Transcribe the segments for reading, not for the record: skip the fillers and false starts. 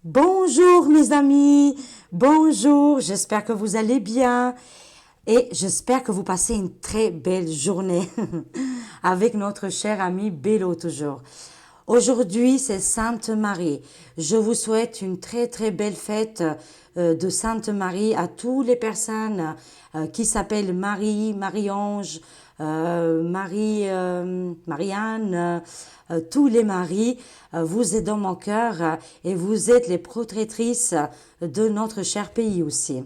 Bonjour mes amis, bonjour, j'espère que vous allez bien et j'espère que vous passez une très belle journée avec notre cher ami Bélo toujours. Aujourd'hui c'est Sainte Marie. Je vous souhaite une très très belle fête de Sainte Marie à toutes les personnes qui s'appellent Marie, Marie-Ange, Marianne, tous les maris, vous êtes dans mon cœur et vous êtes les protectrices de notre cher pays aussi.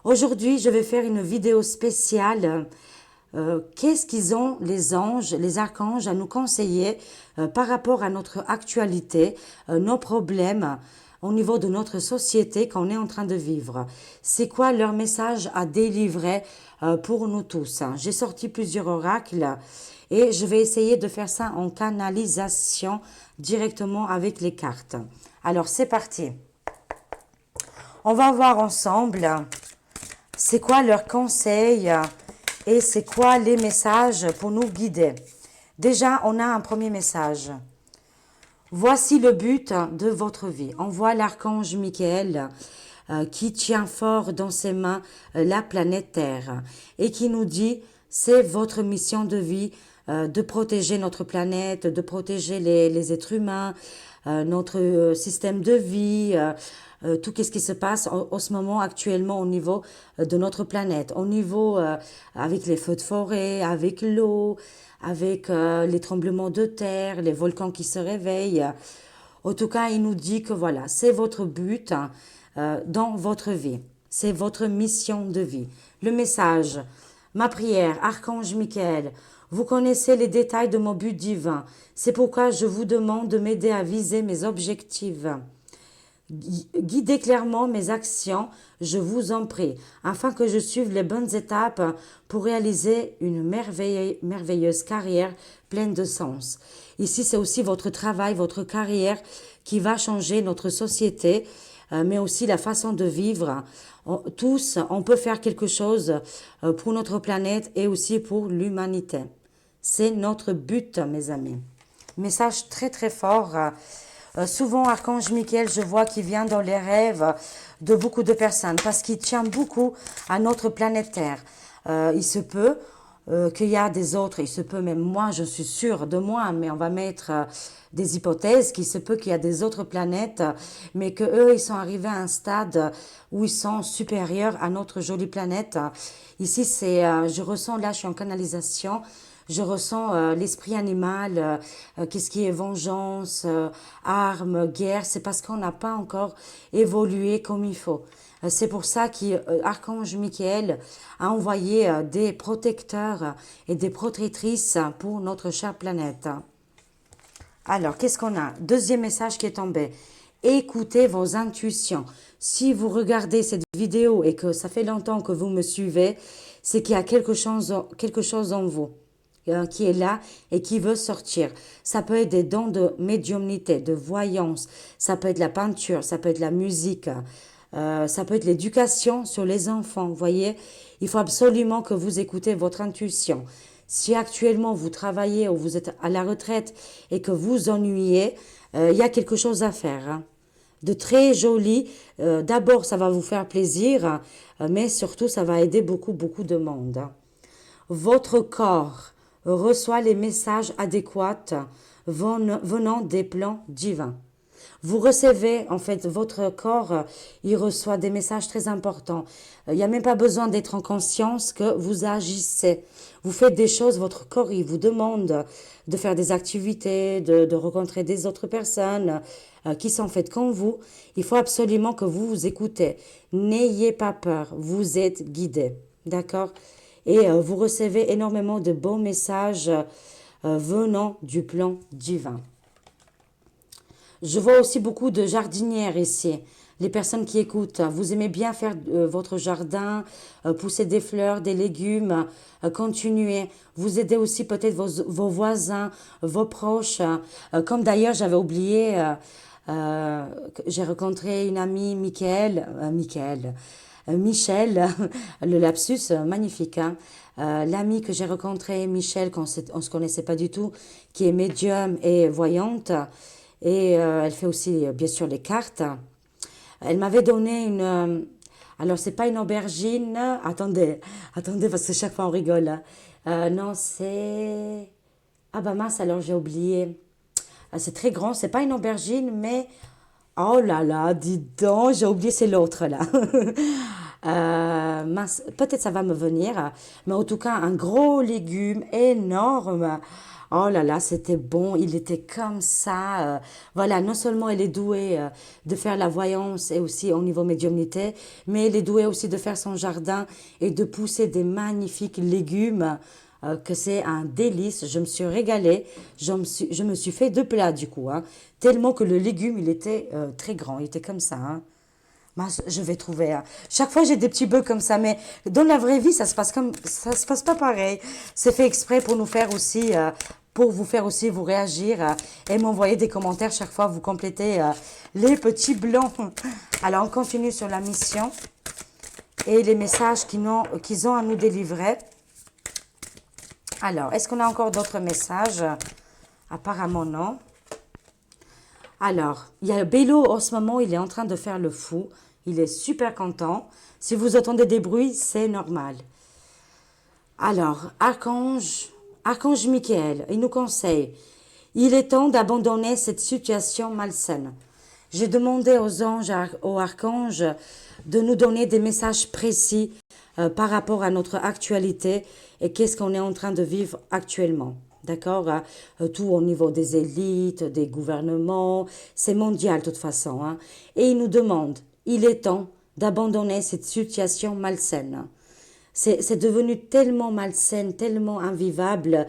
Aujourd'hui, je vais faire une vidéo spéciale. Qu'est-ce qu'ils ont les anges, les archanges à nous conseiller par rapport à notre actualité, nos problèmes au niveau de notre société qu'on est en train de vivre. C'est quoi leur message à délivrer pour nous tous? J'ai sorti plusieurs oracles et je vais essayer de faire ça en canalisation directement avec les cartes. Alors c'est parti. On va voir ensemble c'est quoi leurs conseils et c'est quoi les messages pour nous guider. Déjà, on a un premier message. Voici le but de votre vie. On voit l'archange Michael qui tient fort dans ses mains la planète Terre et qui nous dit c'est votre mission de vie de protéger notre planète, de protéger les êtres humains, notre système de vie, tout ce qui se passe en ce moment actuellement au niveau de notre planète, au niveau avec les feux de forêt, avec l'eau, avec les tremblements de terre, les volcans qui se réveillent. En tout cas, il nous dit que voilà, c'est votre but dans votre vie. C'est votre mission de vie. Le message, ma prière, Archange Michael, vous connaissez les détails de mon but divin. C'est pourquoi je vous demande de m'aider à viser mes objectifs. Guidez clairement mes actions, je vous en prie, afin que je suive les bonnes étapes pour réaliser une merveilleuse carrière pleine de sens. Ici, c'est aussi votre travail, votre carrière qui va changer notre société, mais aussi la façon de vivre. Tous, on peut faire quelque chose pour notre planète et aussi pour l'humanité. C'est notre but, mes amis. Message très très fort. Souvent, Archange Michael, je vois qu'il vient dans les rêves de beaucoup de personnes parce qu'il tient beaucoup à notre planète Terre. Il se peut qu'il y a des autres, il se peut, même moi, je suis sûre de moi, mais on va mettre des hypothèses, qu'il se peut qu'il y a des autres planètes, mais que eux, ils sont arrivés à un stade où ils sont supérieurs à notre jolie planète. Ici, c'est, je ressens, là, je suis en canalisation, je ressens l'esprit animal, qu'est-ce qui est vengeance, armes, guerre, c'est parce qu'on n'a pas encore évolué comme il faut. C'est pour ça qu'Archange Michael a envoyé des protecteurs et des protectrices pour notre chère planète. Alors, qu'est-ce qu'on a? Deuxième message qui est tombé. Écoutez vos intuitions. Si vous regardez cette vidéo et que ça fait longtemps que vous me suivez, c'est qu'il y a quelque chose en vous qui est là et qui veut sortir. Ça peut être des dons de médiumnité, de voyance, ça peut être la peinture, ça peut être la musique, ça peut être l'éducation sur les enfants. Vous voyez, il faut absolument que vous écoutez votre intuition. Si actuellement vous travaillez ou vous êtes à la retraite et que vous ennuyez, il y a quelque chose à faire. Hein. De très joli. D'abord, ça va vous faire plaisir, mais surtout, ça va aider beaucoup, beaucoup de monde. Hein. Votre corps reçoit les messages adéquats venant des plans divins. Vous recevez, en fait, votre corps, il reçoit des messages très importants. Il n'y a même pas besoin d'être en conscience que vous agissez. Vous faites des choses, votre corps, il vous demande de faire des activités, de rencontrer des autres personnes qui sont faites comme vous. Il faut absolument que vous vous écoutez. N'ayez pas peur, vous êtes guidé. D'accord? Et vous recevez énormément de bons messages venant du plan divin. Je vois aussi beaucoup de jardinières ici. Les personnes qui écoutent, vous aimez bien faire votre jardin, pousser des fleurs, des légumes, continuer. Vous aidez aussi peut-être vos voisins, vos proches. Comme d'ailleurs, j'avais oublié, j'ai rencontré une amie, Michel, le lapsus, magnifique. Hein. L'amie que j'ai rencontrée, Michel, on ne se connaissait pas du tout, qui est médium et voyante. Et elle fait aussi, bien sûr, les cartes. Elle m'avait donné une... alors, c'est pas une aubergine. Attendez, parce que chaque fois on rigole, hein. Non, c'est... Ah bah mince, alors j'ai oublié. C'est très grand, c'est pas une aubergine, mais... Oh là là, dis donc, j'ai oublié, c'est l'autre là. Mince, peut-être ça va me venir, mais en tout cas, un gros légume énorme. Oh là là, c'était bon, il était comme ça. Voilà, non seulement elle est douée de faire la voyance et aussi au niveau médiumnité, mais elle est douée aussi de faire son jardin et de pousser des magnifiques légumes que c'est un délice. Je me suis régalée. Je me suis fait deux plats du coup, hein, tellement que le légume, il était très grand. Il était comme ça, hein. Mince, je vais trouver, hein. Chaque fois, j'ai des petits bœufs comme ça, mais dans la vraie vie, ça se passe pas pareil. C'est fait exprès pour nous faire aussi, pour vous faire aussi vous réagir et m'envoyer des commentaires chaque fois. Vous complétez les petits blancs. Alors, on continue sur la mission et les messages qu'ils ont à nous délivrer. Alors, est-ce qu'on a encore d'autres messages? Apparemment, non. Alors, il y a Bélo en ce moment, il est en train de faire le fou. Il est super content. Si vous entendez des bruits, c'est normal. Alors, Archange Michael, il nous conseille, il est temps d'abandonner cette situation malsaine. J'ai demandé aux anges, aux archanges, de nous donner des messages précis par rapport à notre actualité et qu'est-ce qu'on est en train de vivre actuellement. D'accord? Tout au niveau des élites, des gouvernements, c'est mondial de toute façon, hein. Et il nous demande, il est temps d'abandonner cette situation malsaine. C'est devenu tellement malsaine, tellement invivable,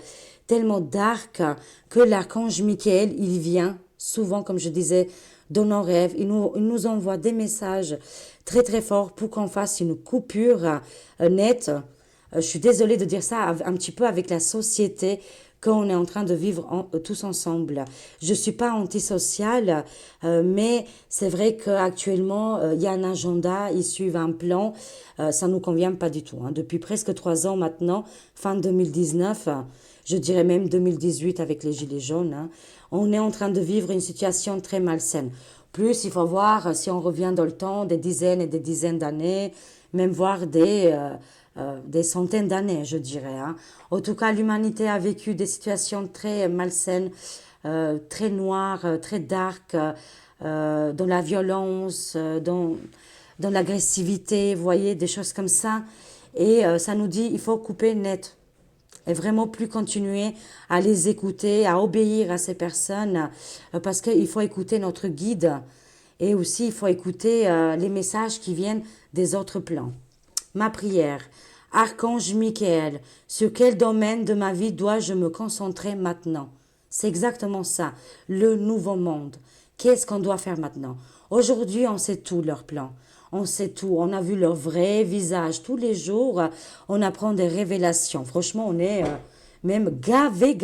tellement dark que l'archange Michael, il vient souvent, comme je disais, dans nos rêves. Il nous envoie des messages très très forts pour qu'on fasse une coupure nette. Je suis désolée de dire ça un petit peu avec la société qu'on est en train de vivre tous ensemble. Je suis pas antisociale, mais c'est vrai qu'actuellement, il y a un agenda, ils suivent un plan, ça nous convient pas du tout, hein. Depuis presque 3 ans maintenant, fin 2019, je dirais même 2018 avec les Gilets jaunes, hein, on est en train de vivre une situation très malsaine. Plus, il faut voir si on revient dans le temps, des dizaines et des dizaines d'années, même voir des centaines d'années, je dirais, hein. En tout cas, l'humanité a vécu des situations très malsaines, très noires, très dark, dans la violence, dans l'agressivité, vous voyez, des choses comme ça. Et ça nous dit, il faut couper net et vraiment plus continuer à les écouter, à obéir à ces personnes, parce qu'il faut écouter notre guide et aussi il faut écouter les messages qui viennent des autres plans. Ma prière. Archange Michael, sur quel domaine de ma vie dois-je me concentrer maintenant? C'est exactement ça, le nouveau monde. Qu'est-ce qu'on doit faire maintenant? Aujourd'hui, on sait tout, leur plan. On sait tout. On a vu leur vrai visage tous les jours. On apprend des révélations. Franchement, on est même gavé.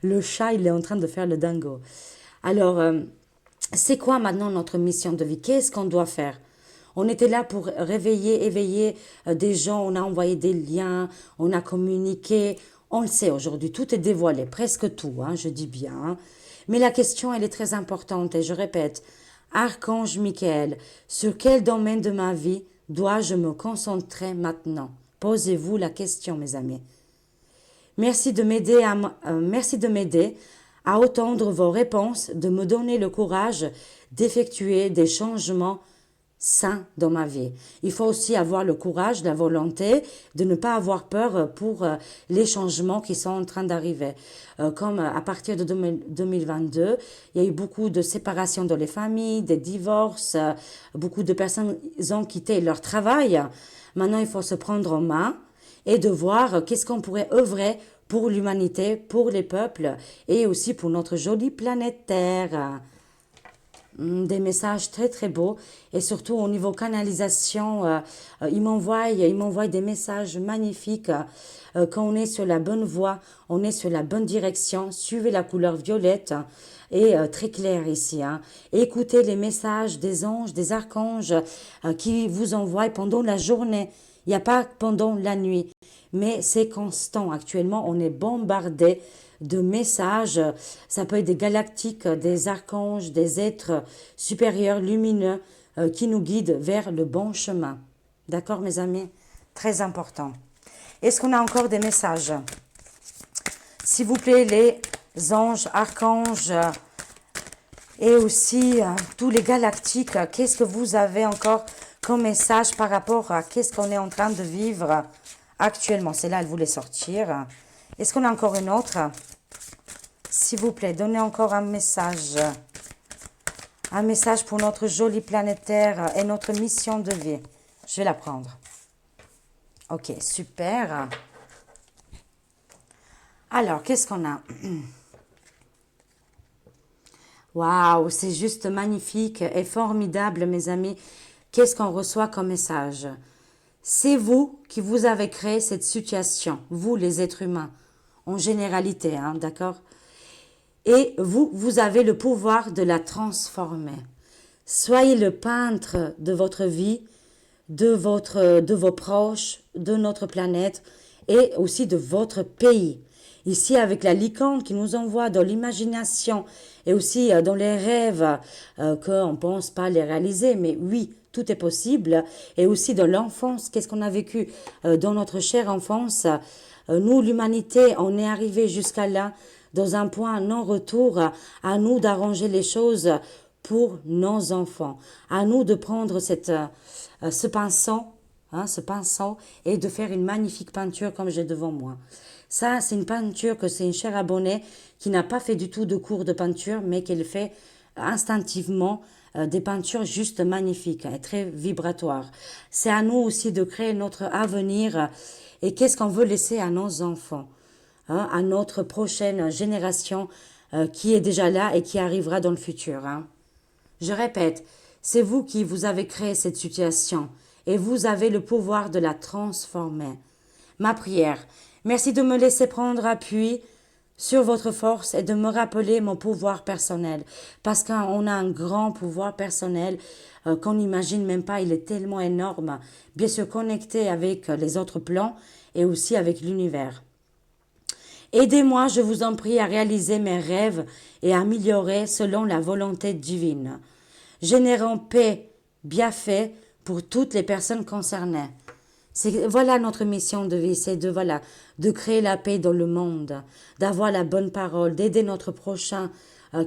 Le chat, il est en train de faire le dingo. Alors, c'est quoi maintenant notre mission de vie? Qu'est-ce qu'on doit faire? On était là pour réveiller, éveiller des gens, on a envoyé des liens, on a communiqué. On le sait aujourd'hui, tout est dévoilé, presque tout, hein, je dis bien, hein. Mais la question, elle est très importante et je répète, Archange Michael, sur quel domaine de ma vie dois-je me concentrer maintenant? Posez-vous la question, mes amis. Merci de m'aider à entendre vos réponses, de me donner le courage d'effectuer des changements sain dans ma vie. Il faut aussi avoir le courage, la volonté de ne pas avoir peur pour les changements qui sont en train d'arriver. Comme à partir de 2022, il y a eu beaucoup de séparations dans les familles, des divorces, beaucoup de personnes ont quitté leur travail. Maintenant, il faut se prendre en main et de voir qu'est-ce qu'on pourrait œuvrer pour l'humanité, pour les peuples et aussi pour notre jolie planète Terre. Des messages très très beaux et surtout au niveau canalisation, ils m'envoient des messages magnifiques. Quand on est sur la bonne voie, on est sur la bonne direction, suivez la couleur violette et très clair ici, hein. Écoutez les messages des anges, des archanges qui vous envoient pendant la journée. Il n'y a pas pendant la nuit, mais c'est constant. Actuellement, on est bombardé de messages. Ça peut être des galactiques, des archanges, des êtres supérieurs lumineux qui nous guident vers le bon chemin. D'accord, mes amis? Très important. Est-ce qu'on a encore des messages? S'il vous plaît, les anges, archanges et aussi tous les galactiques, qu'est-ce que vous avez encore comme message par rapport à qu'est-ce qu'on est en train de vivre actuellement? C'est là, elle voulait sortir. Est-ce qu'on a encore une autre? S'il vous plaît, donnez encore un message. Un message pour notre joli planétaire et notre mission de vie. Je vais la prendre. Ok, super. Alors, qu'est-ce qu'on a? Waouh, c'est juste magnifique et formidable, mes amis. Qu'est-ce qu'on reçoit comme message? C'est vous qui vous avez créé cette situation, vous les êtres humains, en généralité, hein, d'accord? Et vous, vous avez le pouvoir de la transformer. Soyez le peintre de votre vie, de vos proches, de notre planète et aussi de votre pays. Ici, avec la licorne qui nous envoie dans l'imagination et aussi dans les rêves qu'on ne pense pas les réaliser, mais oui, tout est possible. Et aussi dans l'enfance, qu'est-ce qu'on a vécu dans notre chère enfance. Nous, l'humanité, on est arrivé jusqu'à là, dans un point non-retour, à nous d'arranger les choses pour nos enfants. À nous de prendre ce pinceau, ce pinceau et de faire une magnifique peinture comme j'ai devant moi. Ça, c'est une peinture que c'est une chère abonnée qui n'a pas fait du tout de cours de peinture, mais qu'elle fait instinctivement des peintures juste magnifiques et très vibratoires. C'est à nous aussi de créer notre avenir et qu'est-ce qu'on veut laisser à nos enfants, à notre prochaine génération qui est déjà là et qui arrivera dans le futur. Je répète, c'est vous qui vous avez créé cette situation et vous avez le pouvoir de la transformer. Ma prière, merci de me laisser prendre appui sur votre force et de me rappeler mon pouvoir personnel. Parce qu'on a un grand pouvoir personnel qu'on n'imagine même pas, il est tellement énorme, bien sûr connecté avec les autres plans et aussi avec l'univers. Aidez-moi, je vous en prie, à réaliser mes rêves et à améliorer selon la volonté divine, générant paix, bienfait pour toutes les personnes concernées. Voilà notre mission de vie, c'est de créer la paix dans le monde, d'avoir la bonne parole, d'aider notre prochain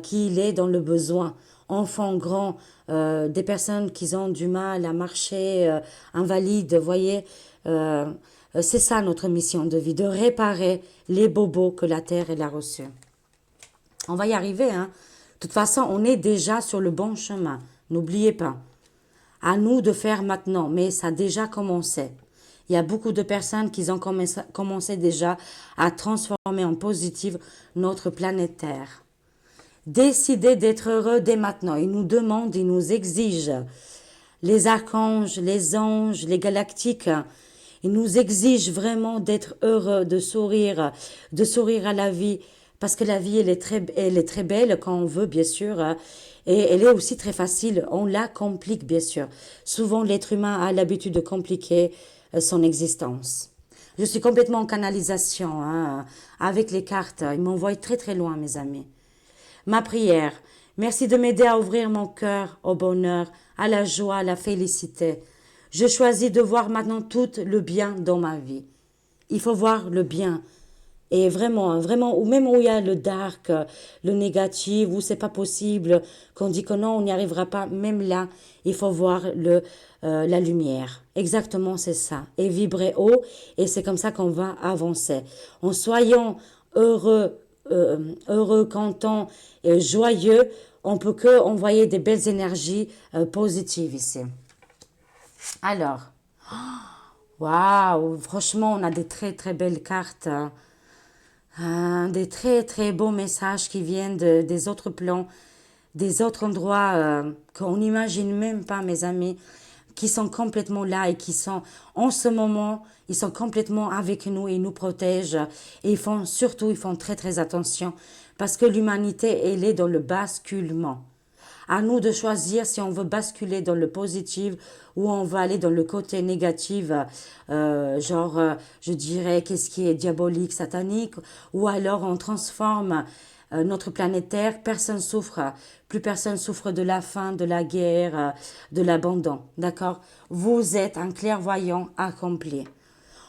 qui il est dans le besoin, enfants, grands, des personnes qui ont du mal à marcher, invalides, voyez. C'est ça notre mission de vie, de réparer les bobos que la terre elle a reçus. On va y arriver, hein. De toute façon, on est déjà sur le bon chemin. N'oubliez pas. À nous de faire maintenant, mais ça a déjà commencé. Il y a beaucoup de personnes qui ont commencé déjà à transformer en positif notre planète Terre. Décidez d'être heureux dès maintenant. Ils nous demandent, ils nous exigent. Les archanges, les anges, les galactiques, ils nous exigent vraiment d'être heureux, de sourire à la vie. Parce que la vie, elle est très belle quand on veut, bien sûr. Et elle est aussi très facile. On la complique, bien sûr. Souvent, l'être humain a l'habitude de compliquer son existence. Je suis complètement en canalisation avec les cartes. Ils m'envoient très très loin, mes amis. Ma prière, merci de m'aider à ouvrir mon cœur au bonheur, à la joie, à la félicité. Je choisis de voir maintenant tout le bien dans ma vie. Il faut voir le bien. Et vraiment, vraiment, ou même où il y a le dark, le négatif, où c'est pas possible, qu'on dit que non, on n'y arrivera pas, même là, il faut voir la lumière. Exactement, c'est ça. Et vibrer haut, et c'est comme ça qu'on va avancer. En soyant heureux, contents et joyeux, on peut que envoyer des belles énergies positives ici. Alors, waouh, franchement, on a des très très belles cartes. Des très très beaux messages qui viennent des autres plans, des autres endroits qu'on n'imagine même pas, mes amis, qui sont complètement là et qui sont en ce moment, ils sont complètement avec nous et ils nous protègent. Et ils font très très attention parce que l'humanité, elle est dans le basculement. À nous de choisir si on veut basculer dans le positif ou on va aller dans le côté négatif, je dirais, qu'est-ce qui est diabolique, satanique, ou alors on transforme notre planète Terre, personne souffre, plus personne souffre de la faim, de la guerre, de l'abandon, d'accord? Vous êtes un clairvoyant accompli.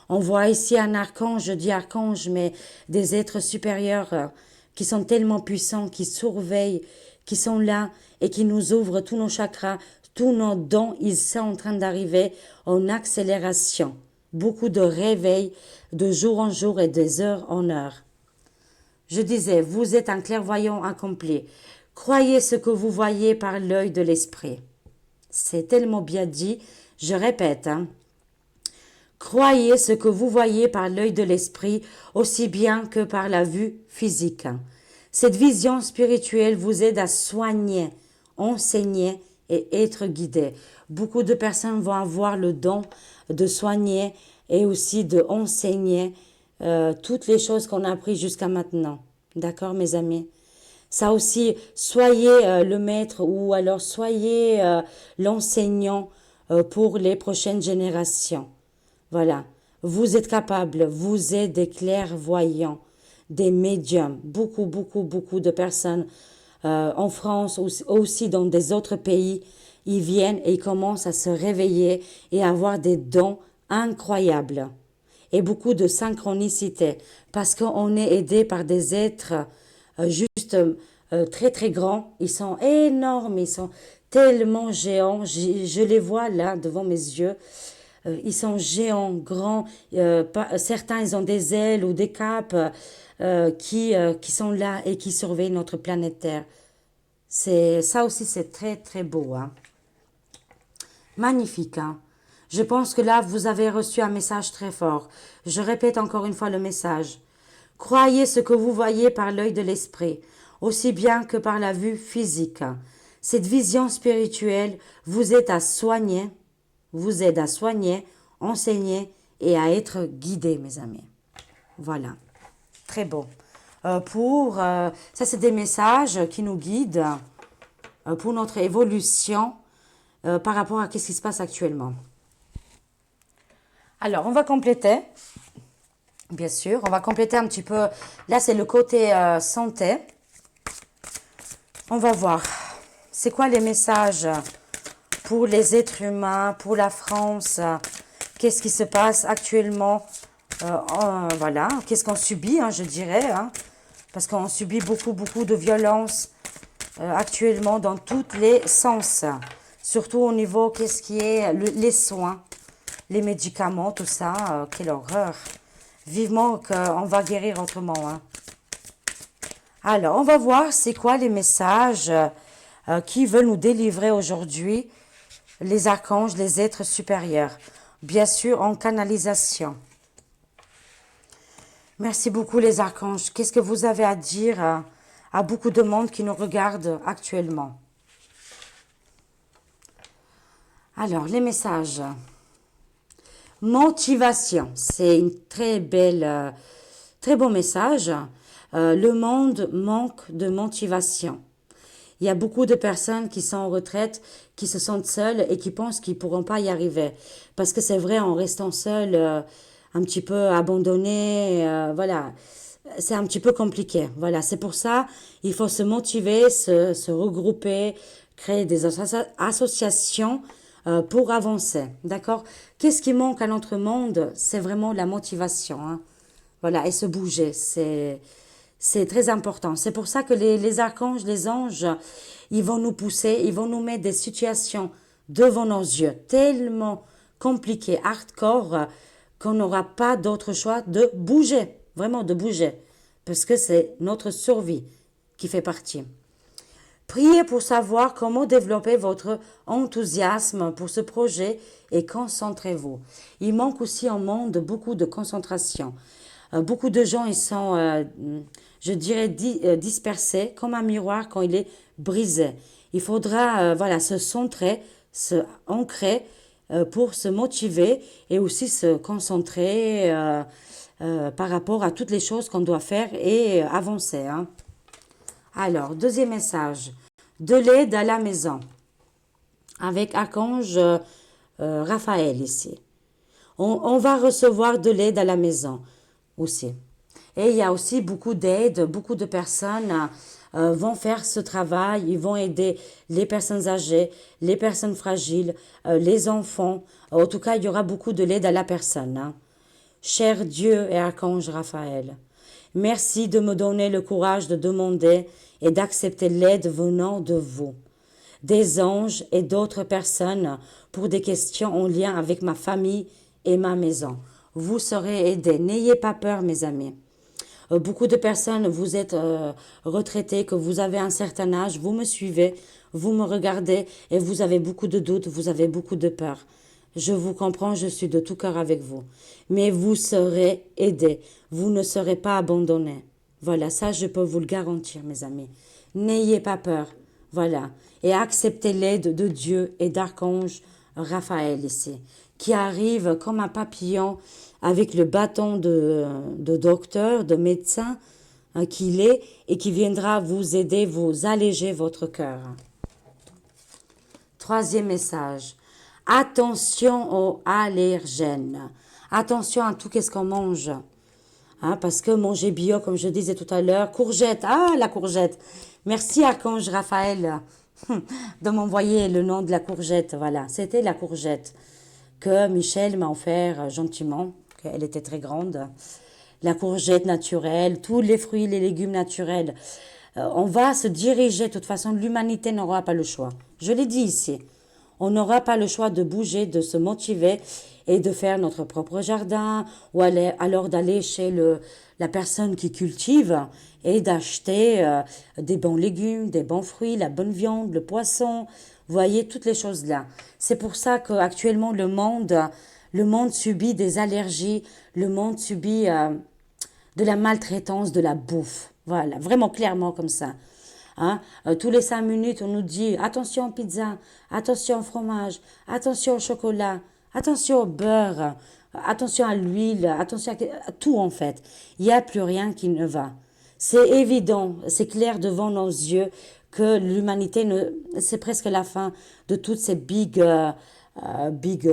On voit ici un archange, je dis archange, mais des êtres supérieurs qui sont tellement puissants, qui surveillent, qui sont là et qui nous ouvrent tous nos chakras, tous nos dons, ils sont en train d'arriver en accélération. Beaucoup de réveils de jour en jour et des heures en heure. Je disais, vous êtes un clairvoyant accompli. Croyez ce que vous voyez par l'œil de l'esprit. C'est tellement bien dit, je répète, hein. Croyez ce que vous voyez par l'œil de l'esprit aussi bien que par la vue physique. Cette vision spirituelle vous aide à soigner, enseigner et être guidé. Beaucoup de personnes vont avoir le don de soigner et aussi de enseigner toutes les choses qu'on a apprises jusqu'à maintenant. D'accord, mes amis? Ça aussi, soyez le maître ou alors soyez l'enseignant pour les prochaines générations. Voilà, vous êtes capables, vous êtes des clairvoyants, des médiums. Beaucoup, beaucoup, beaucoup de personnes en France, aussi dans des autres pays, ils viennent et ils commencent à se réveiller et à avoir des dons incroyables. Et beaucoup de synchronicité, parce qu'on est aidé par des êtres juste très très grands. Ils sont énormes, ils sont tellement géants. Je les vois là devant mes yeux. Ils sont géants, grands. Certains, ils ont des ailes ou des capes qui sont là et qui surveillent notre planète Terre. Ça aussi, c'est très très beau. Hein. Magnifique. Hein. Je pense que là, vous avez reçu un message très fort. Je répète encore une fois le message. Croyez ce que vous voyez par l'œil de l'esprit, aussi bien que par la vue physique. Cette vision spirituelle vous aide à soigner, enseigner et à être guidé, mes amis. Voilà, très beau. Ça, c'est des messages qui nous guident pour notre évolution par rapport à ce qui se passe actuellement. Alors, on va compléter, bien sûr, on va compléter un petit peu. Là, c'est le côté santé. On va voir, c'est quoi les messages pour les êtres humains, pour la France, qu'est-ce qui se passe actuellement, voilà, qu'est-ce qu'on subit, hein, je dirais, hein, parce qu'on subit beaucoup, beaucoup de violences actuellement dans tous les sens, surtout au niveau, qu'est-ce qui est les soins, les médicaments, tout ça, quelle horreur. Vivement qu'on va guérir autrement. Hein. Alors, on va voir c'est quoi les messages qui veulent nous délivrer aujourd'hui, les archanges, les êtres supérieurs. Bien sûr, en canalisation. Merci beaucoup les archanges. Qu'est-ce que vous avez à dire à beaucoup de monde qui nous regarde actuellement? Alors, les messages. Motivation, c'est une très belle, très bon message. Le monde manque de motivation. Il y a beaucoup de personnes qui sont en retraite, qui se sentent seules et qui pensent qu'ils ne pourront pas y arriver. Parce que c'est vrai, en restant seul, un petit peu abandonné, voilà, c'est un petit peu compliqué. Voilà, c'est pour ça il faut se motiver, se regrouper, créer des associations pour avancer, d'accord? Qu'est-ce qui manque à notre monde? C'est vraiment la motivation, hein. Voilà, et se bouger, c'est très important. C'est pour ça que les archanges, les anges, ils vont nous pousser, ils vont nous mettre des situations devant nos yeux tellement compliquées, hardcore, qu'on n'aura pas d'autre choix de bouger, vraiment de bouger, parce que c'est notre survie qui fait partie. Priez pour savoir comment développer votre enthousiasme pour ce projet et concentrez-vous. Il manque aussi en monde beaucoup de concentration. Beaucoup de gens, ils sont, je dirais, dispersés comme un miroir quand il est brisé. Il faudra voilà, se centrer, se ancrer pour se motiver et aussi se concentrer par rapport à toutes les choses qu'on doit faire et avancer. Hein. Alors, deuxième message. de l'aide à la maison avec Archange Raphaël ici. On va recevoir de l'aide à la maison aussi. Et il y a aussi beaucoup d'aide, beaucoup de personnes vont faire ce travail, ils vont aider les personnes âgées, les personnes fragiles, les enfants. En tout cas, il y aura beaucoup de l'aide à la personne. Hein. Cher Dieu et Archange Raphaël, merci de me donner le courage de demander et d'accepter l'aide venant de vous, des anges et d'autres personnes pour des questions en lien avec ma famille et ma maison. Vous serez aidés. N'ayez pas peur, mes amis. Beaucoup de personnes, vous êtes retraités, que vous avez un certain âge, vous me suivez, vous me regardez et vous avez beaucoup de doutes, vous avez beaucoup de peur. Je vous comprends, je suis de tout cœur avec vous. Mais vous serez aidés, vous ne serez pas abandonnés. Voilà, ça je peux vous le garantir, mes amis. N'ayez pas peur, voilà. Et acceptez l'aide de Dieu et d'Archange Raphaël ici, qui arrive comme un papillon avec le bâton de docteur, de médecin qu'il est et qui viendra vous aider, vous alléger votre cœur. Troisième message. Attention aux allergènes. Attention à tout ce qu'on mange. Hein, parce que manger bio, comme je disais tout à l'heure, courgette, ah la courgette. Merci Archange Raphaël de m'envoyer le nom de la courgette. Voilà, c'était la courgette que Michel m'a offert gentiment. Elle était très grande. La courgette naturelle, tous les fruits, les légumes naturels. On va se diriger. De toute façon, l'humanité n'aura pas le choix. Je l'ai dit ici. On n'aura pas le choix de bouger, de se motiver et de faire notre propre jardin ou alors d'aller chez la personne qui cultive et d'acheter des bons légumes, des bons fruits, la bonne viande, le poisson. Vous voyez, toutes les choses là. C'est pour ça qu'actuellement, le monde subit des allergies, le monde subit de la maltraitance, de la bouffe. Voilà, vraiment clairement comme ça. Hein? Tous les 5 minutes, on nous dit attention aux pizzas, attention au fromage, attention au chocolat, attention au beurre, attention à l'huile, attention à tout en fait. Il n'y a plus rien qui ne va. C'est évident, c'est clair devant nos yeux que l'humanité, c'est presque la fin de toutes ces big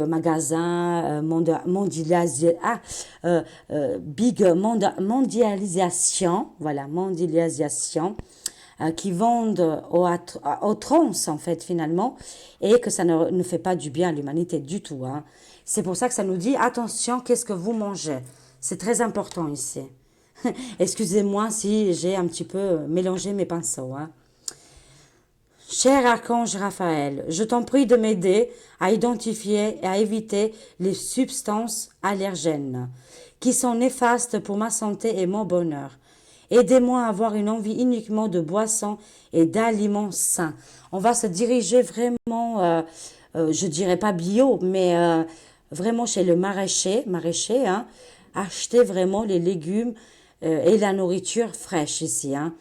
magasins, mondialisation, voilà, mondialisation, qui vendent aux trans, en fait, finalement, et que ça ne fait pas du bien à l'humanité du tout. Hein. C'est pour ça que ça nous dit, attention, qu'est-ce que vous mangez? C'est très important ici. Excusez-moi si j'ai un petit peu mélangé mes pinceaux. Hein. Cher Archange Raphaël, je t'en prie de m'aider à identifier et à éviter les substances allergènes qui sont néfastes pour ma santé et mon bonheur. Aidez-moi à avoir une envie uniquement de boissons et d'aliments sains. On va se diriger vraiment, je dirais pas bio, mais vraiment chez le maraîcher, hein, acheter vraiment les légumes et la nourriture fraîche ici, hein.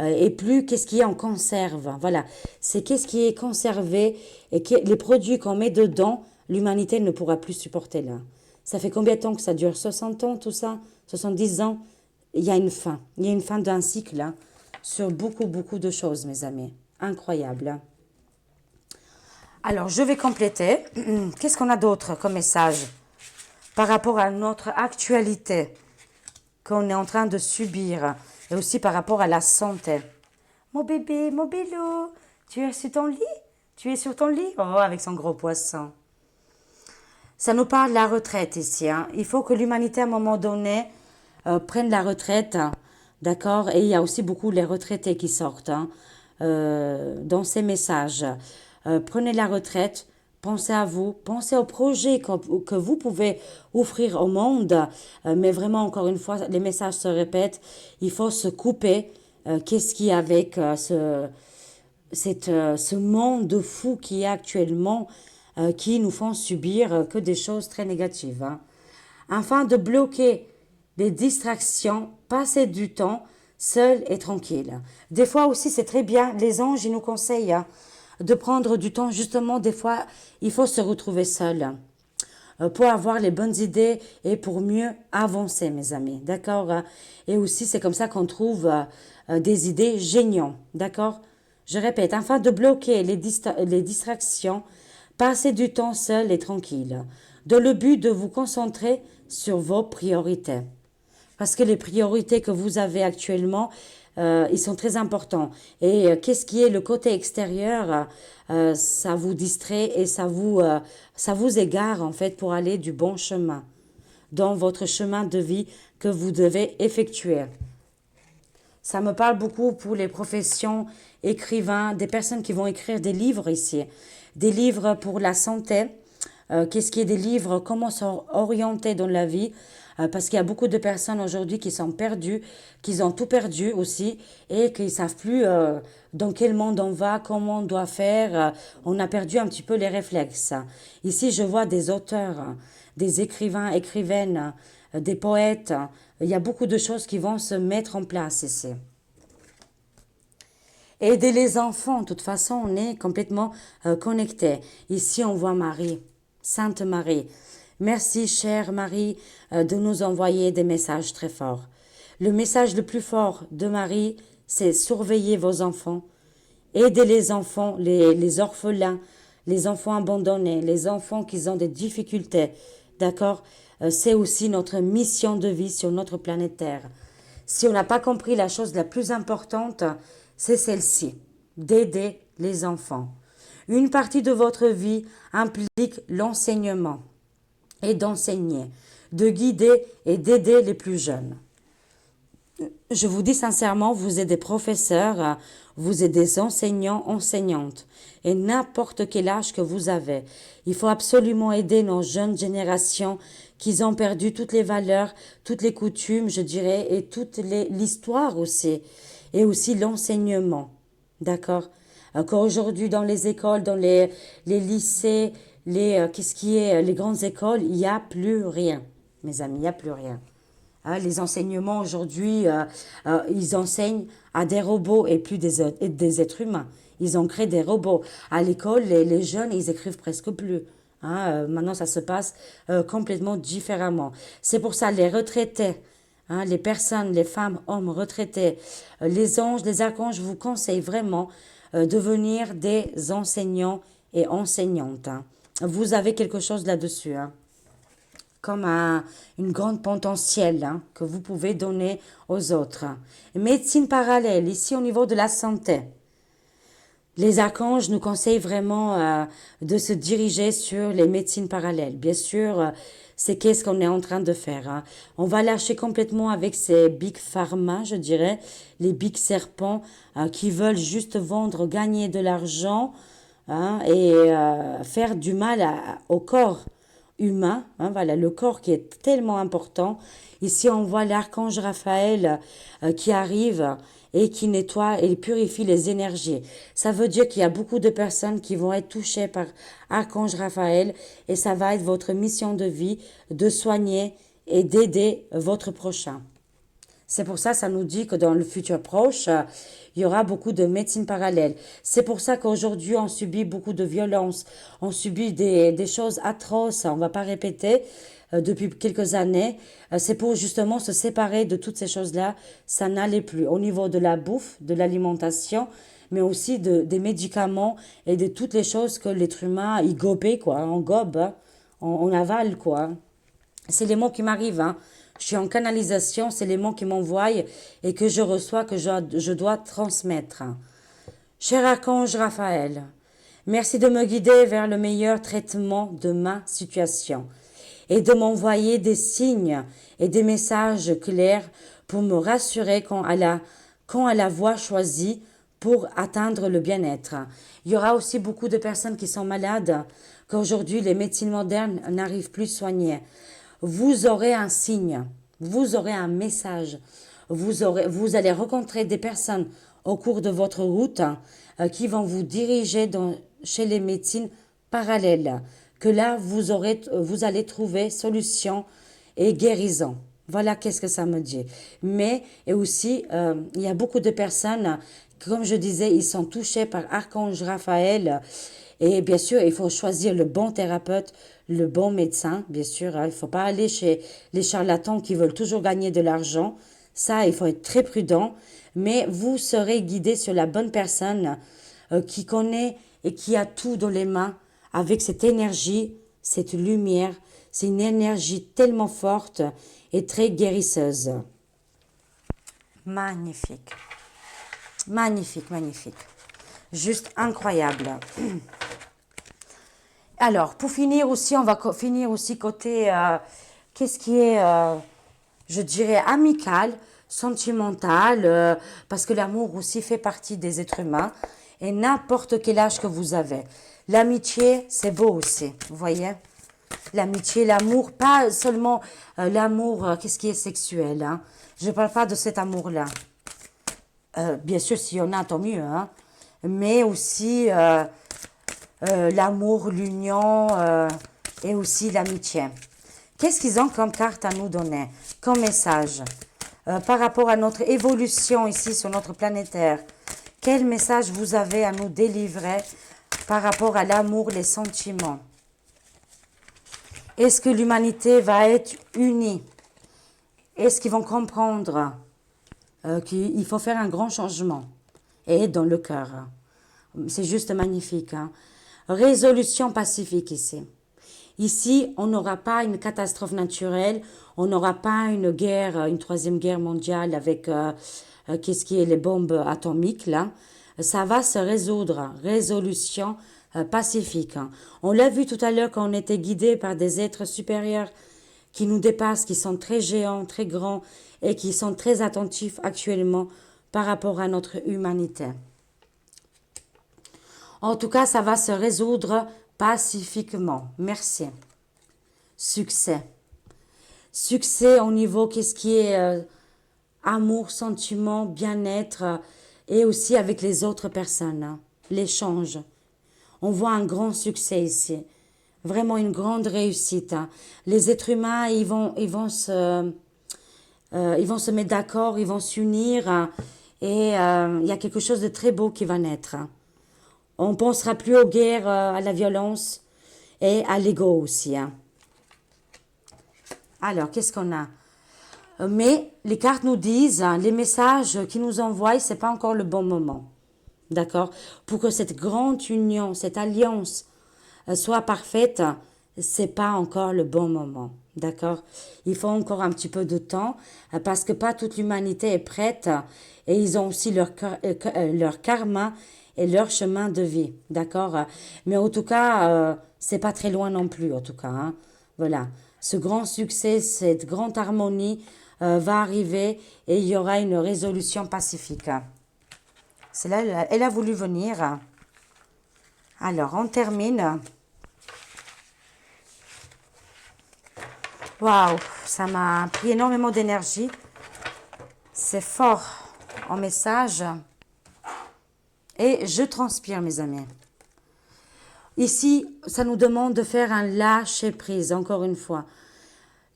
Et plus qu'est-ce qui est en conserve. Voilà, c'est qu'est-ce qui est conservé et les produits qu'on met dedans, l'humanité ne pourra plus supporter là. Ça fait combien de temps que ça dure? 60 ans tout ça? 70 ans? Il y a une fin. Il y a une fin d'un cycle hein, sur beaucoup de choses, mes amis. Incroyable. Hein. Alors, je vais compléter. Qu'est-ce qu'on a d'autre comme message par rapport à notre actualité qu'on est en train de subir et aussi par rapport à la santé. Mon bébé, mon bélo, tu es sur ton lit? Tu es sur ton lit? Oh, avec son gros poisson. Ça nous parle de la retraite ici. Hein. Il faut que l'humanité, à un moment donné, prenne la retraite. Hein, d'accord? Et il y a aussi beaucoup les retraités qui sortent hein, dans ces messages. Prenez la retraite. Pensez à vous, pensez au projet que vous pouvez offrir au monde. Mais vraiment, encore une fois, les messages se répètent. Il faut se couper. Qu'est-ce qu'il y a avec ce monde de fous qui est actuellement, qui nous font subir que des choses très négatives. Hein. Afin de bloquer les distractions, passer du temps seul et tranquille. Des fois aussi, c'est très bien. Les anges, ils nous conseillent hein, de prendre du temps. Justement, des fois, il faut se retrouver seul pour avoir les bonnes idées et pour mieux avancer, mes amis. D'accord? Et aussi, c'est comme ça qu'on trouve des idées géniales. D'accord? Je répète, afin de bloquer les distractions, passez du temps seul et tranquille, dans le but de vous concentrer sur vos priorités. Parce que les priorités que vous avez actuellement, ils sont très importants. Et qu'est-ce qui est le côté extérieur, ça vous distrait et ça vous égare en fait pour aller du bon chemin, dans votre chemin de vie que vous devez effectuer. Ça me parle beaucoup pour les professions, écrivains, des personnes qui vont écrire des livres ici. Des livres pour la santé. Qu'est-ce qui est des livres, comment s'orienter dans la vie. Parce qu'il y a beaucoup de personnes aujourd'hui qui sont perdues, qui ont tout perdu aussi et qui ne savent plus dans quel monde on va, comment on doit faire. On a perdu un petit peu les réflexes. Ici, je vois des auteurs, des écrivains, écrivaines, des poètes. Il y a beaucoup de choses qui vont se mettre en place ici. Aider les enfants, de toute façon, on est complètement connectés. Ici, on voit Marie, Sainte Marie. Merci, chère Marie, de nous envoyer des messages très forts. Le message le plus fort de Marie, c'est surveiller vos enfants, aider les enfants, les orphelins, les enfants abandonnés, les enfants qui ont des difficultés. D'accord? C'est aussi notre mission de vie sur notre planète Terre. Si on n'a pas compris la chose la plus importante, c'est celle-ci, d'aider les enfants. Une partie de votre vie implique l'enseignement et d'enseigner, de guider et d'aider les plus jeunes. Je vous dis sincèrement, vous êtes des professeurs, vous êtes des enseignants, enseignantes, et n'importe quel âge que vous avez. Il faut absolument aider nos jeunes générations qui ont perdu toutes les valeurs, toutes les coutumes, je dirais, et toute l'histoire aussi, et aussi l'enseignement. D'accord? Qu'aujourd'hui, dans les écoles, dans les lycées, les grandes écoles, il n'y a plus rien. Mes amis, il n'y a plus rien. Les enseignements aujourd'hui, ils enseignent à des robots et plus des êtres humains. Ils ont créé des robots. À l'école, les jeunes, ils écrivent presque plus. Maintenant, ça se passe complètement différemment. C'est pour ça, les retraités, les personnes, les femmes, hommes retraités, les anges, les archanges, je vous conseille vraiment de devenir des enseignants et enseignantes. Vous avez quelque chose là-dessus. Comme une grande potentielle que vous pouvez donner aux autres. Médecine parallèle, ici au niveau de la santé. Les archanges nous conseillent vraiment de se diriger sur les médecines parallèles. Bien sûr, c'est qu'est-ce qu'on est en train de faire. On va lâcher complètement avec ces big pharma, je dirais, les big serpents qui veulent juste vendre, gagner de l'argent et faire du mal au corps humain, voilà, le corps qui est tellement important. Ici, on voit l'archange Raphaël qui arrive et qui nettoie et purifie les énergies. Ça veut dire qu'il y a beaucoup de personnes qui vont être touchées par archange Raphaël et ça va être votre mission de vie de soigner et d'aider votre prochain. C'est pour ça, ça nous dit que dans le futur proche, il y aura beaucoup de médecine parallèle. C'est pour ça qu'aujourd'hui, on subit beaucoup de violences, on subit des choses atroces, on ne va pas répéter, depuis quelques années. C'est pour justement se séparer de toutes ces choses-là. Ça n'allait plus au niveau de la bouffe, de l'alimentation, mais aussi des médicaments et de toutes les choses que l'être humain, il gobait, quoi. On gobe, on avale, quoi. C'est les mots qui m'arrivent, Je suis en canalisation, c'est les mots qui m'envoient et que je reçois, que je dois transmettre. Cher archange Raphaël, merci de me guider vers le meilleur traitement de ma situation et de m'envoyer des signes et des messages clairs pour me rassurer quant à la voie choisie pour atteindre le bien-être. Il y aura aussi beaucoup de personnes qui sont malades, qu'aujourd'hui les médecines modernes n'arrivent plus à soigner. Vous aurez un signe, vous aurez un message, vous allez rencontrer des personnes au cours de votre route qui vont vous diriger chez les médecines parallèles, que là vous allez trouver solution et guérison. Voilà qu'est-ce que ça me dit. Mais et aussi, il y a beaucoup de personnes, comme je disais, ils sont touchés par archange Raphaël. Et bien sûr, il faut choisir le bon thérapeute, le bon médecin, bien sûr. Il ne faut pas aller chez les charlatans qui veulent toujours gagner de l'argent. Ça, il faut être très prudent, mais vous serez guidé sur la bonne personne qui connaît et qui a tout dans les mains avec cette énergie, cette lumière. C'est une énergie tellement forte et très guérisseuse. Magnifique. Magnifique, magnifique. Juste incroyable. Alors, pour finir aussi, on va finir aussi côté, qu'est-ce qui est, je dirais, amical, sentimental, parce que l'amour aussi fait partie des êtres humains, et n'importe quel âge que vous avez. L'amitié, c'est beau aussi, vous voyez? L'amitié, l'amour, pas seulement l'amour, qu'est-ce qui est sexuel, hein? Je ne parle pas de cet amour-là. Bien sûr, s'il y en a, tant mieux, hein? Mais aussi l'amour, l'union et aussi l'amitié. Qu'est-ce qu'ils ont comme carte à nous donner, comme message par rapport à notre évolution ici sur notre planète Terre? Quel message vous avez à nous délivrer par rapport à l'amour, les sentiments? Est-ce que l'humanité va être unie? Est-ce qu'ils vont comprendre qu'il faut faire un grand changement? Et dans le cœur. C'est juste magnifique. Hein? Résolution pacifique ici. Ici, on n'aura pas une catastrophe naturelle, on n'aura pas une guerre, une troisième guerre mondiale avec qu'est-ce qui est les bombes atomiques là. Ça va se résoudre. Résolution pacifique. Hein. On l'a vu tout à l'heure quand on était guidé par des êtres supérieurs qui nous dépassent, qui sont très géants, très grands et qui sont très attentifs actuellement par rapport à notre humanité. En tout cas, ça va se résoudre pacifiquement. Merci. Succès. Succès au niveau qu'est-ce qui est amour, sentiment, bien-être et aussi avec les autres personnes. Hein. L'échange. On voit un grand succès ici. Vraiment une grande réussite. Hein. Les êtres humains, ils vont se mettre d'accord, ils vont s'unir hein, et il y a quelque chose de très beau qui va naître. Hein. On ne pensera plus aux guerres, à la violence et à l'ego aussi. Hein. Alors, qu'est-ce qu'on a? Mais les cartes nous disent, hein, les messages qu'ils nous envoient, ce n'est pas encore le bon moment. D'accord? Pour que cette grande union, cette alliance soit parfaite, ce n'est pas encore le bon moment. D'accord? Il faut encore un petit peu de temps parce que pas toute l'humanité est prête et ils ont aussi leur karma et leur chemin de vie, d'accord? Mais en tout cas, c'est pas très loin non plus, en tout cas. Hein. Voilà, ce grand succès, cette grande harmonie va arriver et il y aura une résolution pacifique. C'est là, elle a voulu venir. Alors, on termine. Waouh, ça m'a pris énormément d'énergie. C'est fort en message. Et je transpire, mes amis. Ici, ça nous demande de faire un lâcher-prise, encore une fois.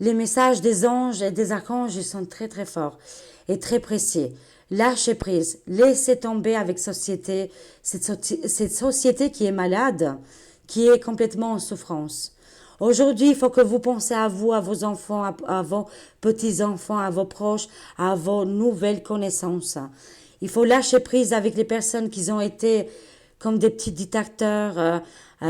Les messages des anges et des archanges, ils sont très, très forts et très précis. Lâcher-prise, laissez tomber avec cette société qui est malade, qui est complètement en souffrance. Aujourd'hui, il faut que vous pensez à vous, à vos enfants, à vos petits-enfants, à vos proches, à vos nouvelles connaissances. Il faut lâcher prise avec les personnes qui ont été comme des petits dictateurs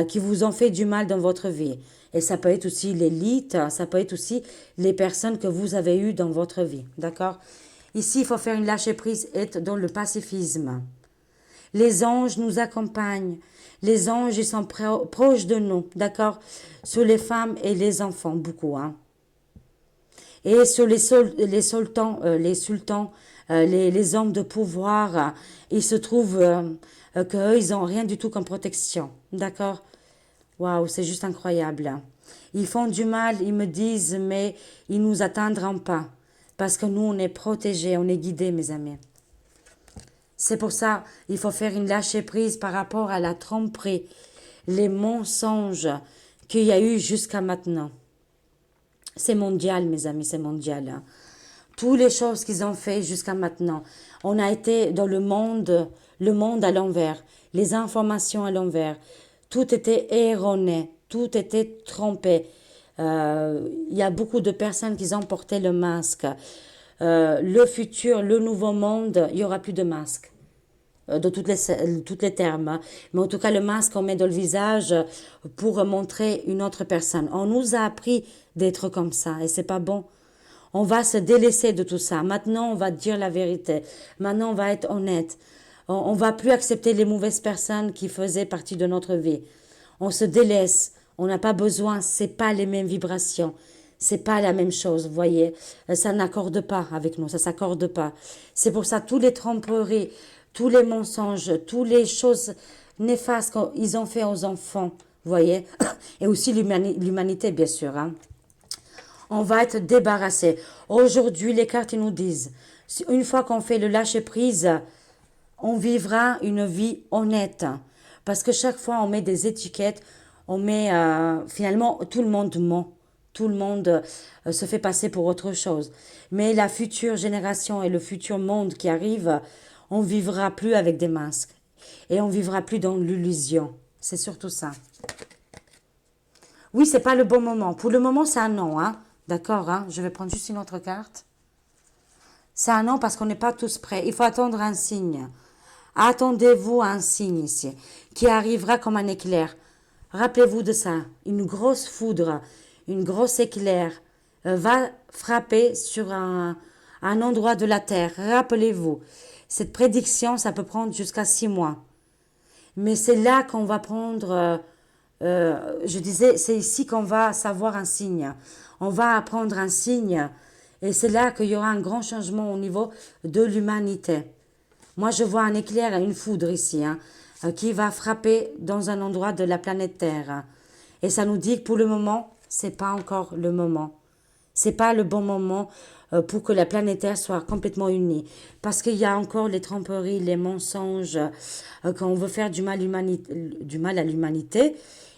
qui vous ont fait du mal dans votre vie. Et ça peut être aussi l'élite, ça peut être aussi les personnes que vous avez eues dans votre vie. D'accord? Ici, il faut faire une lâcher prise, être dans le pacifisme. Les anges nous accompagnent. Les anges, ils sont proches de nous. D'accord? Sur les femmes et les enfants, beaucoup. Hein? Et sur les sultans, les hommes de pouvoir, il se trouve qu'eux, ils n'ont rien du tout comme protection. D'accord? Waouh, c'est juste incroyable. Ils font du mal, ils me disent, mais ils ne nous atteindront pas. Parce que nous, on est protégés, on est guidés, mes amis. C'est pour ça il faut faire une lâcher-prise par rapport à la tromperie, les mensonges qu'il y a eu jusqu'à maintenant. C'est mondial, mes amis, c'est mondial. Hein. Toutes les choses qu'ils ont fait jusqu'à maintenant. On a été dans le monde à l'envers, les informations à l'envers. Tout était erroné, tout était trompé. Il y a beaucoup de personnes qui ont porté le masque. le futur, le nouveau monde, il n'y aura plus de masques de toutes les termes, hein. Mais en tout cas, le masque qu'on met dans le visage pour montrer une autre personne. On nous a appris d'être comme ça et c'est pas bon. On va se délaisser de tout ça. Maintenant, on va dire la vérité. Maintenant, on va être honnête. On va plus accepter les mauvaises personnes qui faisaient partie de notre vie. On se délaisse. On n'a pas besoin. C'est pas les mêmes vibrations. C'est pas la même chose, vous voyez. Ça n'accorde pas avec nous. Ça s'accorde pas. C'est pour ça tous les tromperies, tous les mensonges, toutes les choses néfastes qu'ils ont fait aux enfants, vous voyez. Et aussi l'humanité, bien sûr, hein. On va être débarrassé. Aujourd'hui, les cartes nous disent, une fois qu'on fait le lâcher-prise, on vivra une vie honnête. Parce que chaque fois, on met des étiquettes, on met, finalement, tout le monde ment. Tout le monde se fait passer pour autre chose. Mais la future génération et le futur monde qui arrive, on vivra plus avec des masques. Et on vivra plus dans l'illusion. C'est surtout ça. Oui, c'est pas le bon moment. Pour le moment, c'est un non, hein. D'accord, hein. Je vais prendre juste une autre carte. C'est un non parce qu'on n'est pas tous prêts. Il faut attendre un signe. Attendez-vous à un signe ici, qui arrivera comme un éclair. Rappelez-vous de ça. Une grosse foudre, une grosse éclair va frapper sur un endroit de la terre. Rappelez-vous. Cette prédiction, ça peut prendre jusqu'à 6 mois. Mais c'est là qu'on va prendre, je disais, c'est ici qu'on va savoir un signe. On va apprendre un signe et c'est là qu'il y aura un grand changement au niveau de l'humanité. Moi, je vois un éclair, une foudre ici, hein, qui va frapper dans un endroit de la planète Terre. Et ça nous dit que pour le moment, c'est pas encore le moment. C'est pas le bon moment pour que la planète Terre soit complètement unie. Parce qu'il y a encore les tromperies, les mensonges, qu'on veut faire du mal à l'humanité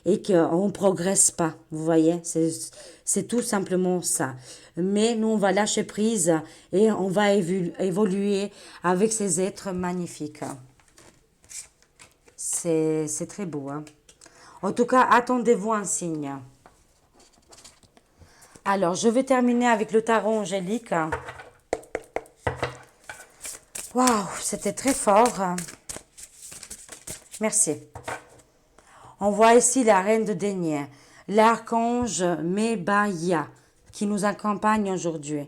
et qu'on ne progresse pas. Vous voyez, c'est tout simplement ça. Mais nous, on va lâcher prise et on va évoluer avec ces êtres magnifiques. C'est très beau, hein. En tout cas, attendez-vous un signe. Alors, je vais terminer avec le tarot angélique. Waouh, c'était très fort. Merci. On voit ici la reine de denier, l'archange Mebaya, qui nous accompagne aujourd'hui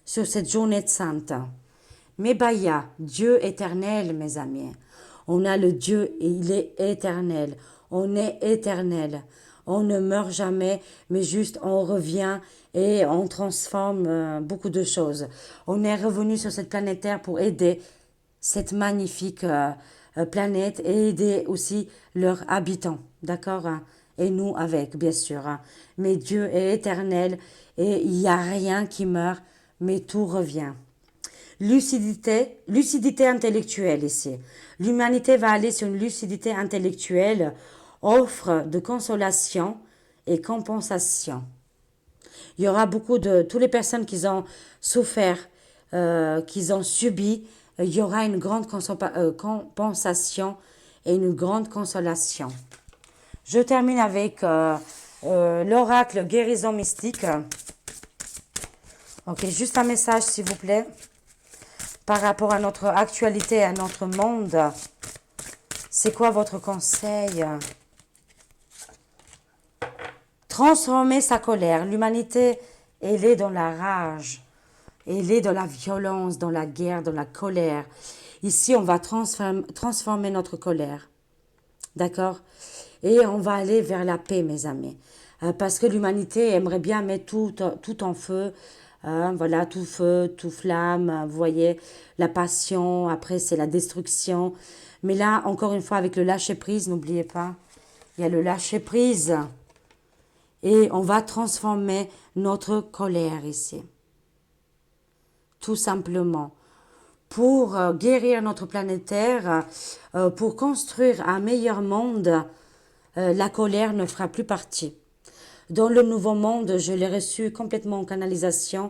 sur cette journée de sainte. Mebaya, Dieu éternel, mes amis. On a le Dieu et il est éternel. On est éternel. On ne meurt jamais, mais juste on revient et on transforme beaucoup de choses. On est revenu sur cette planète Terre pour aider cette magnifique planète et aider aussi leurs habitants, d'accord, hein? Et nous avec, bien sûr, hein? Mais Dieu est éternel et il n'y a rien qui meurt, mais tout revient. Lucidité intellectuelle ici. L'humanité va aller sur une lucidité intellectuelle, offre de consolation et compensation. Il y aura beaucoup de... Toutes les personnes qui ont souffert, qui ont subi, il y aura une grande compensation et une grande consolation. Je termine avec l'oracle guérison mystique. Ok, juste un message s'il vous plaît. Par rapport à notre actualité, à notre monde, c'est quoi votre conseil? Transformer sa colère. L'humanité, elle est dans la rage. Elle est dans la violence, dans la guerre, dans la colère. Ici, on va transformer notre colère. D'accord? Et on va aller vers la paix, mes amis. Parce que l'humanité aimerait bien mettre tout en feu. Voilà, tout feu, tout flamme, vous voyez, la passion, après c'est la destruction. Mais là, encore une fois, avec le lâcher-prise, n'oubliez pas, il y a le lâcher-prise. Et on va transformer notre colère ici. Tout simplement. Pour guérir notre planète Terre, pour construire un meilleur monde, la colère ne fera plus partie. Dans le nouveau monde, je l'ai reçu complètement en canalisation.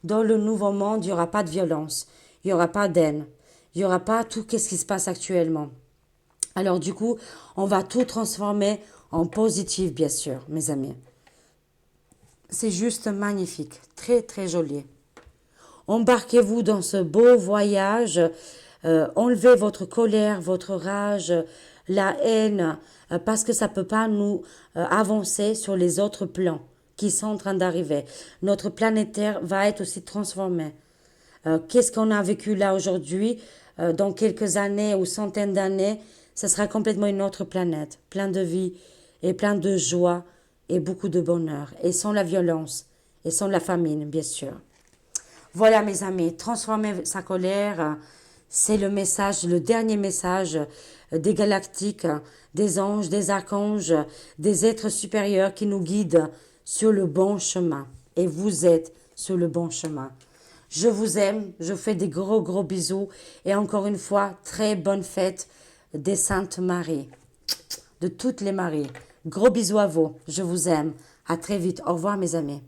Dans le nouveau monde, il n'y aura pas de violence, il n'y aura pas d'haine, il n'y aura pas tout ce qui se passe actuellement. Alors du coup, on va tout transformer en positif, bien sûr, mes amis. C'est juste magnifique, très très joli. Embarquez-vous dans ce beau voyage. Enlevez votre colère, votre rage, la haine, parce que ça ne peut pas nous avancer sur les autres plans qui sont en train d'arriver. Notre planète Terre va être aussi transformée. Qu'est-ce qu'on a vécu là aujourd'hui? Dans quelques années ou centaines d'années, ce sera complètement une autre planète, plein de vie et plein de joie et beaucoup de bonheur, et sans la violence et sans la famine, bien sûr. Voilà mes amis, transformer sa colère, c'est le message, le dernier message des galactiques, des anges, des archanges, des êtres supérieurs qui nous guident sur le bon chemin. Et vous êtes sur le bon chemin. Je vous aime, je vous fais des gros bisous et encore une fois, très bonne fête des Saintes Maries, de toutes les Maries. Gros bisous à vous, je vous aime. À très vite, au revoir mes amis.